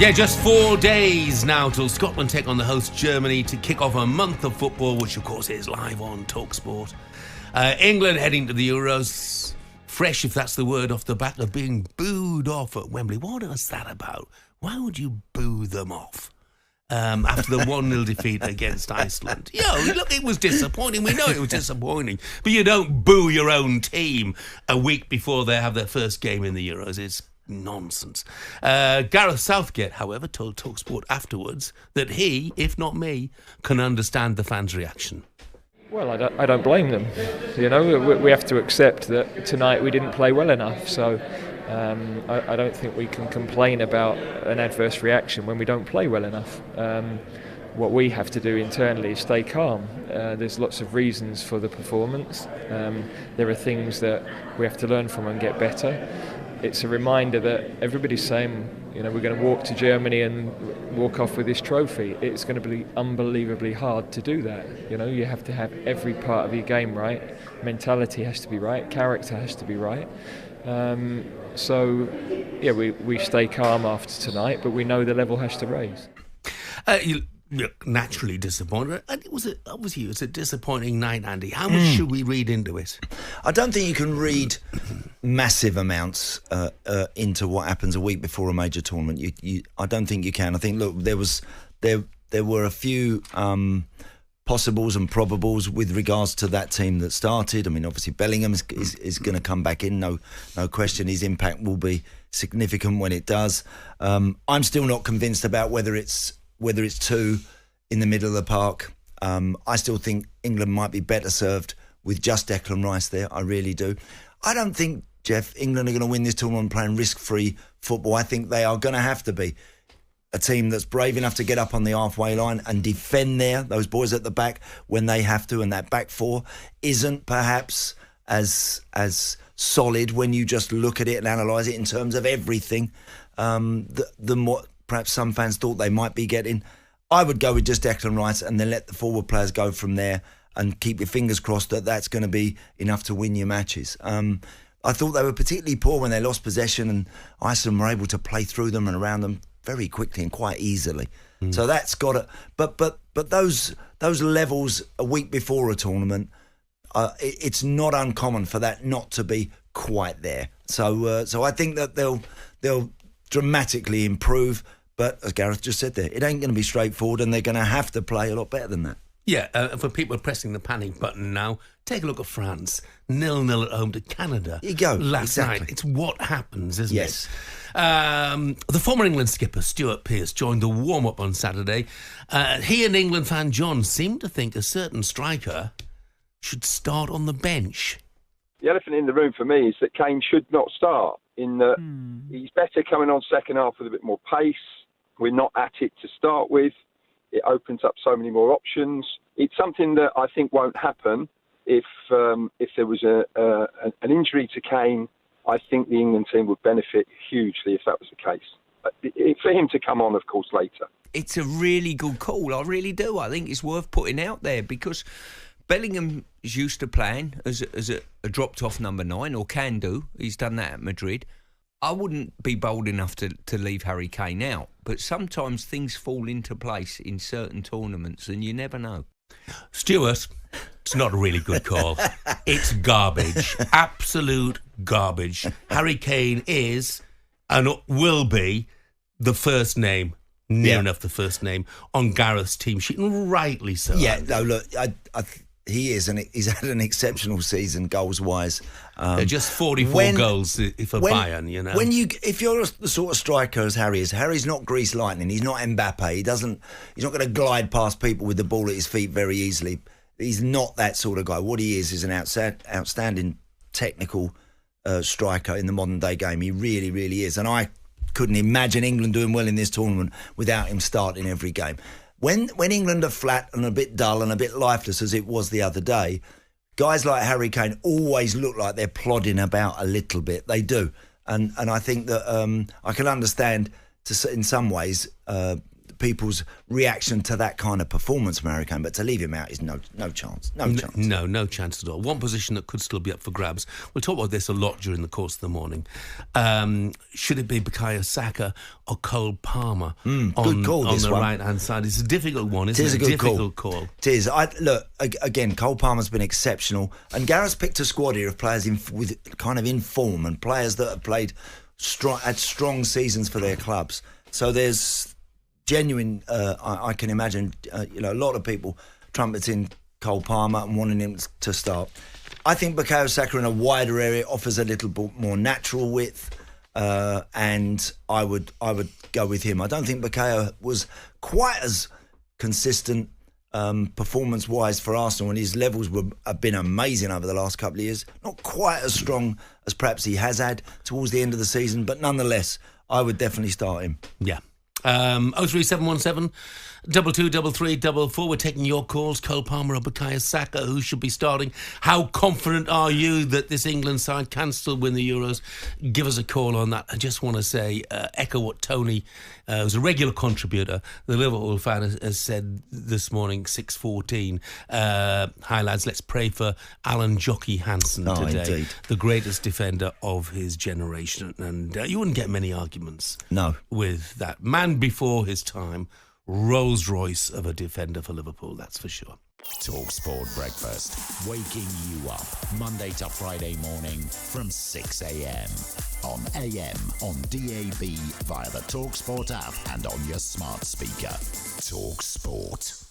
Yeah, just 4 days now till Scotland take on the host Germany to kick off a month of football, which of course is live on talkSPORT. England heading to the Euros, fresh if that's the word, off the back of being booed off at Wembley. What is that about? Why would you boo them off after the 1-0 defeat against Iceland? Look, it was disappointing. We know it was disappointing. But you don't boo your own team a week before they have their first game in the Euros. It's nonsense. Gareth Southgate, however, told talkSPORT afterwards that he, if not me, can understand the fans' reaction. Well, I don't blame them. We have to accept that tonight we didn't play well enough. So I don't think we can complain about an adverse reaction when we don't play well enough. What we have to do internally is stay calm. There's lots of reasons for the performance. There are things that we have to learn from and get better. It's a reminder that everybody's saying, we're going to walk to Germany and walk off with this trophy. It's going to be unbelievably hard to do that. You have to have every part of your game right. Mentality has to be right. Character has to be right. We stay calm after tonight, but we know the level has to raise. You're naturally disappointed. And it was a disappointing night, Andy. How much should we read into it? I don't think you can read massive amounts into what happens a week before a major tournament. I don't think you can. I think, look, there were a few possibles and probables with regards to that team that started. I mean, obviously Bellingham is going to come back in. No question. His impact will be significant when it does. I'm still not convinced about whether it's two in the middle of the park. I still think England might be better served with just Declan Rice there. I really do. I don't think, Jeff, England are going to win this tournament playing risk-free football. I think they are going to have to be a team that's brave enough to get up on the halfway line and defend there, those boys at the back, when they have to, and that back four isn't perhaps as solid when you just look at it and analyse it in terms of everything than what perhaps some fans thought they might be getting. I would go with just Declan Rice and then let the forward players go from there and keep your fingers crossed that that's going to be enough to win your matches. I thought they were particularly poor when they lost possession, and Iceland were able to play through them and around them very quickly and quite easily. So that's got to... But those levels a week before a tournament, it's not uncommon for that not to be quite there. So I think that they'll dramatically improve. But as Gareth just said there, it ain't going to be straightforward, and they're going to have to play a lot better than that. Yeah, for people pressing the panic button now, take a look at France. 0-0 at home to Canada. There you go. Last exactly. night. It's what happens, isn't it? Yes. The former England skipper, Stuart Pearce, joined the warm-up on Saturday. He and England fan John seemed to think a certain striker should start on the bench. The elephant in the room for me is that Kane should not start. In that he's better coming on second half with a bit more pace. We're not at it to start with. It opens up so many more options. It's something that I think won't happen if there was an injury to Kane. I think the England team would benefit hugely if that was the case. For him to come on, of course, later. It's a really good call. I really do. I think it's worth putting out there because Bellingham is used to playing as a dropped-off number 9, or can do. He's done that at Madrid. I wouldn't be bold enough to leave Harry Kane out, but sometimes things fall into place in certain tournaments and you never know. Stuart, it's not a really good call. It's garbage. Absolute garbage. Harry Kane is and will be the first name, near enough the first name, on Gareth's team sheet, and rightly so. Yeah, no, look, he is, and he's had an exceptional season goals-wise. Just 44 goals for Bayern, you know. If you're the sort of striker as Harry is, Harry's not Grease Lightning. He's not Mbappe. He's not going to glide past people with the ball at his feet very easily. He's not that sort of guy. What he is an outstanding technical striker in the modern day game. He really, really is. And I couldn't imagine England doing well in this tournament without him starting every game. When England are flat and a bit dull and a bit lifeless, as it was the other day, guys like Harry Kane always look like they're plodding about a little bit. They do. And I think that I can understand in some ways people's reaction to that kind of performance from Harry Kane, but to leave him out is no chance. No chance. No chance at all. One position that could still be up for grabs. We'll talk about this a lot during the course of the morning. Should it be Bukayo Saka or Cole Palmer good call, on this the one. right-hand side? It's a difficult one, isn't it? It is a good difficult call. It is. Look, again, Cole Palmer's been exceptional, and Gareth's picked a squad here of players with kind of in form and players that have played had strong seasons for their clubs. So there's genuine. I can imagine, a lot of people trumpeting Cole Palmer and wanting him to start. I think Bukayo Saka in a wider area offers a little bit more natural width, and I would go with him. I don't think Bukayo was quite as consistent performance-wise for Arsenal, and his levels have been amazing over the last couple of years. Not quite as strong as perhaps he has had towards the end of the season, but nonetheless, I would definitely start him. Yeah. 03717 223344. We're taking your calls. Cole Palmer or Bukayo Saka, who should be starting? How confident are you that this England side can still win the Euros? Give us a call on that. I just want to say, echo what Tony, who's a regular contributor, the Liverpool fan, has said this morning, 6:14. Hi lads, let's pray for Alan Jockey Hansen today. Indeed. The greatest defender of his generation. And you wouldn't get many arguments with that. Man before his time, Rolls Royce of a defender for Liverpool, that's for sure. talkSPORT Breakfast, waking you up Monday to Friday morning from 6 a.m. on AM, on DAB, via the talkSPORT app and on your smart speaker. talkSPORT.